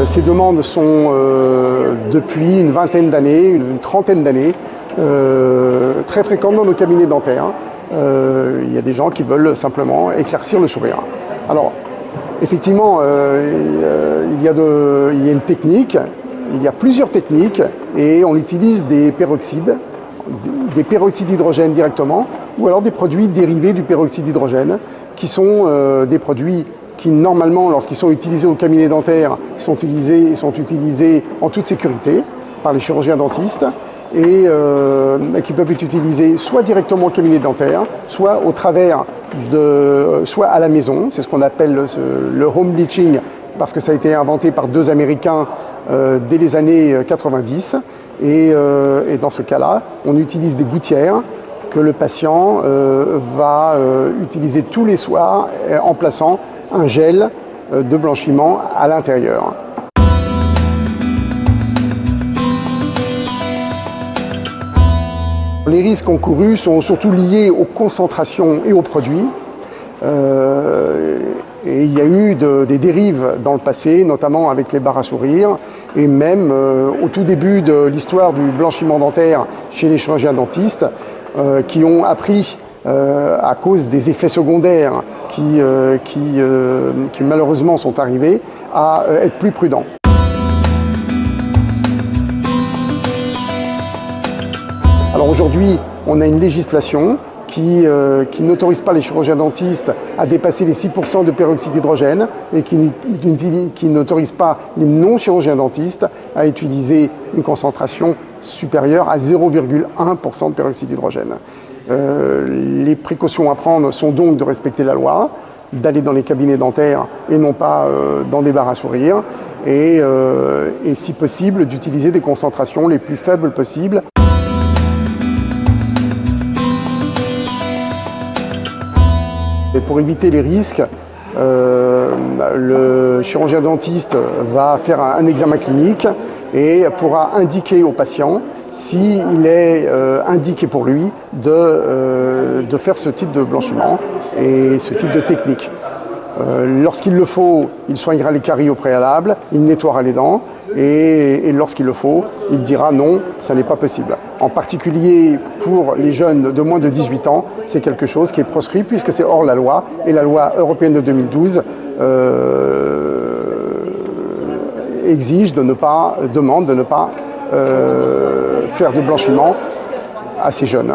Ces demandes sont depuis une vingtaine d'années, une trentaine d'années, très fréquentes dans nos cabinets dentaires. Il y a des gens qui veulent simplement éclaircir le sourire. Alors, effectivement, il y a une technique, il y a plusieurs techniques, et on utilise des peroxydes d'hydrogène directement, ou alors des produits dérivés du peroxyde d'hydrogène, qui sont des produits qui, normalement, lorsqu'ils sont utilisés au cabinet dentaire, sont utilisés en toute sécurité par les chirurgiens dentistes, et qui peuvent être utilisés soit directement au cabinet dentaire, soit au travers soit à la maison. C'est ce qu'on appelle le home bleaching, parce que ça a été inventé par deux Américains dès les années 90. Et dans ce cas-là, on utilise des gouttières que le patient va utiliser tous les soirs en plaçant un gel de blanchiment à l'intérieur. Les risques encourus sont surtout liés aux concentrations et aux produits. Et il y a eu des dérives dans le passé, notamment avec les barres à sourire, et même au tout début de l'histoire du blanchiment dentaire chez les chirurgiens dentistes, qui ont appris, à cause des effets secondaires qui malheureusement sont arrivés, à être plus prudents. Alors aujourd'hui, on a une législation qui n'autorise pas les chirurgiens dentistes à dépasser les 6% de peroxyde d'hydrogène et qui n'autorise pas les non-chirurgiens dentistes à utiliser une concentration supérieure à 0,1% de peroxyde d'hydrogène. Les précautions à prendre sont donc de respecter la loi, d'aller dans les cabinets dentaires et non pas dans des barres à sourire, et si possible d'utiliser des concentrations les plus faibles possibles. Et pour éviter les risques, le chirurgien dentiste va faire un examen clinique et pourra indiquer au patient s'il est indiqué pour lui de faire ce type de blanchiment et ce type de technique. Lorsqu'il le faut, il soignera les caries au préalable, il nettoiera les dents et lorsqu'il le faut, il dira non, ça n'est pas possible. En particulier pour les jeunes de moins de 18 ans, c'est quelque chose qui est proscrit puisque c'est hors la loi, et la loi européenne de 2012 demande de ne pas faire de blanchiment à ces jeunes.